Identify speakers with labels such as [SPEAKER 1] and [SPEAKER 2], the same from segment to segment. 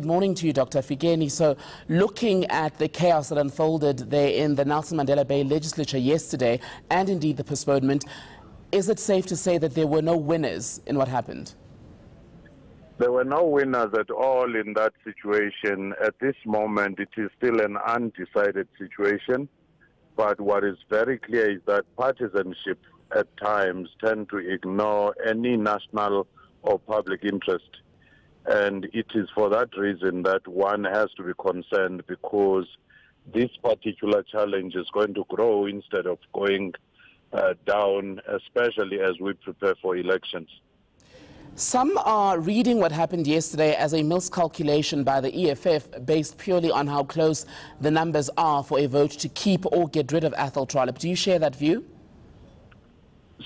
[SPEAKER 1] Good morning to you, Dr. Fikeni. So, looking at the chaos that unfolded there in the Nelson Mandela Bay legislature yesterday, and indeed the postponement, is it safe to say that there were no winners in what happened?
[SPEAKER 2] There were no winners at all in that situation. At this moment, it is still an undecided situation. But what is very clear is that partisanship at times tend to ignore any national or public interest. And it is for that reason that one has to be concerned, because this particular challenge is going to grow instead of going down, especially as we prepare for elections.
[SPEAKER 1] Some are reading what happened yesterday as a miscalculation by the EFF based purely on how close the numbers are for a vote to keep or get rid of Athol Trollip. Do you share that view?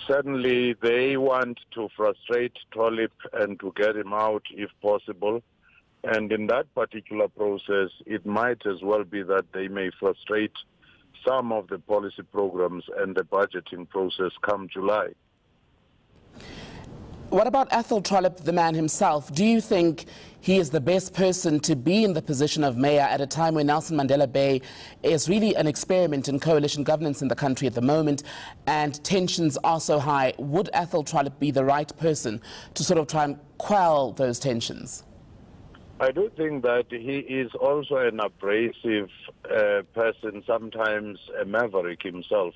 [SPEAKER 2] Certainly, they want to frustrate Trollip and to get him out if possible. And in that particular process, it might as well be that they may frustrate some of the policy programs and the budgeting process come July.
[SPEAKER 1] What about Athol Trollip, the man himself? Do you think he is the best person to be in the position of mayor at a time when Nelson Mandela Bay is really an experiment in coalition governance in the country at the moment and tensions are so high? Would Athol Trollip be the right person to sort of try and quell those tensions?
[SPEAKER 2] I do think that he is also an abrasive person, sometimes a maverick himself.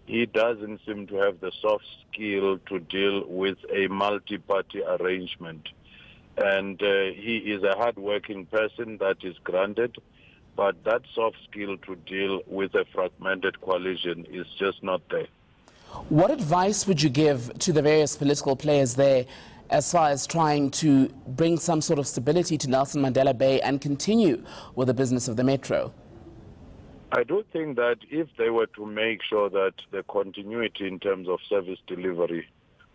[SPEAKER 2] He doesn't seem to have the soft skill to deal with a multi-party arrangement. And he is a hard-working person, that is granted, but that soft skill to deal with a fragmented coalition is just not there.
[SPEAKER 1] What advice would you give to the various political players there as far as trying to bring some sort of stability to Nelson Mandela Bay and continue with the business of the metro?
[SPEAKER 2] I do think that if they were to make sure that the continuity in terms of service delivery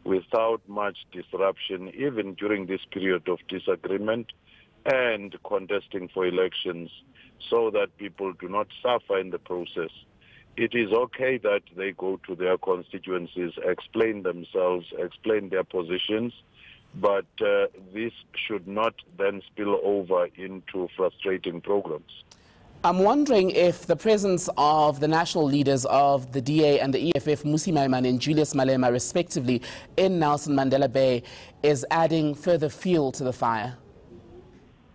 [SPEAKER 2] without much disruption, even during this period of disagreement and contesting for elections, so that people do not suffer in the process, it is okay that they go to their constituencies, explain themselves, explain their positions, but this should not then spill over into frustrating programs.
[SPEAKER 1] I'm wondering if the presence of the national leaders of the DA and the EFF, Mmusi Maimane and Julius Malema, respectively, in Nelson Mandela Bay is adding further fuel to the fire.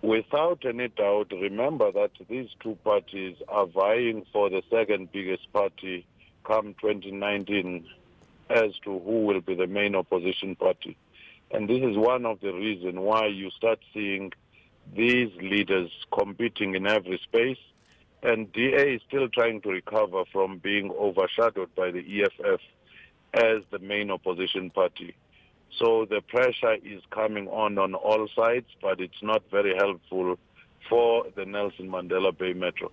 [SPEAKER 2] Without any doubt, remember that these two parties are vying for the second biggest party come 2019 as to who will be the main opposition party. And this is one of the reasons why you start seeing these leaders competing in every space. And DA is still trying to recover from being overshadowed by the EFF as the main opposition party. So the pressure is coming on all sides, but it's not very helpful for the Nelson Mandela Bay Metro.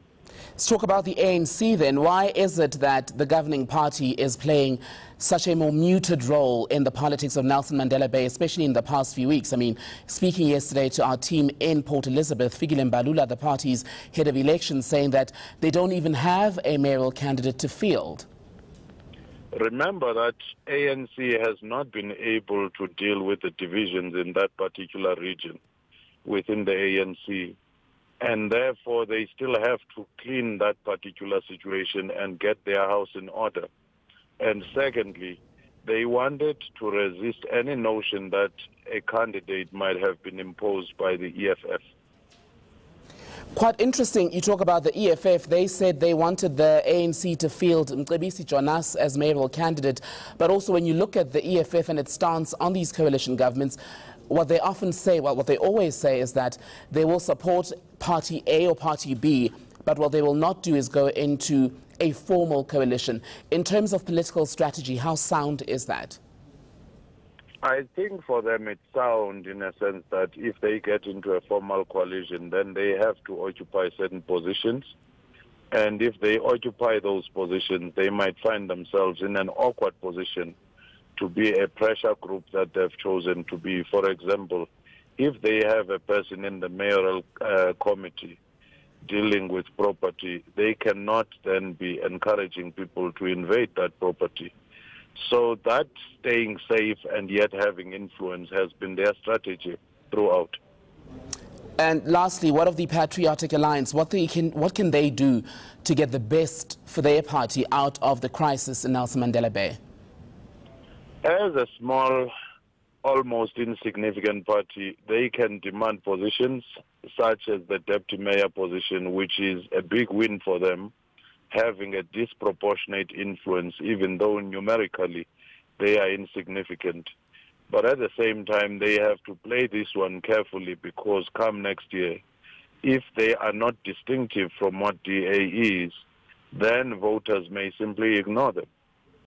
[SPEAKER 1] Let's talk about the ANC then. Why is it that the governing party is playing such a more muted role in the politics of Nelson Mandela Bay, especially in the past few weeks? I mean, speaking yesterday to our team in Port Elizabeth, Fikile Mbalula, the party's head of elections, saying that they don't even have a mayoral candidate to field.
[SPEAKER 2] Remember that ANC has not been able to deal with the divisions in that particular region within the ANC. And therefore, they still have to clean that particular situation and get their house in order. And secondly, they wanted to resist any notion that a candidate might have been imposed by the EFF.
[SPEAKER 1] Quite interesting, you talk about the EFF. They said they wanted the ANC to field Mcebisi Jonas as mayoral candidate. But also when you look at the EFF and its stance on these coalition governments, what they often say, well, what they always say is that they will support Party A or Party B, but what they will not do is go into a formal coalition. In terms of political strategy, how sound is that?
[SPEAKER 2] I think for them it's sound in a sense that if they get into a formal coalition, then they have to occupy certain positions. And if they occupy those positions, they might find themselves in an awkward position to be a pressure group that they've chosen to be. For example, if they have a person in the mayoral committee dealing with property, they cannot then be encouraging people to invade that property. So that staying safe and yet having influence has been their strategy throughout.
[SPEAKER 1] And lastly, what of the Patriotic Alliance? What can they do to get the best for their party out of the crisis in Nelson Mandela Bay?
[SPEAKER 2] As a small, almost insignificant party, they can demand positions such as the deputy mayor position, which is a big win for them, having a disproportionate influence, even though numerically they are insignificant. But at the same time, they have to play this one carefully, because come next year, if they are not distinctive from what DA is, then voters may simply ignore them.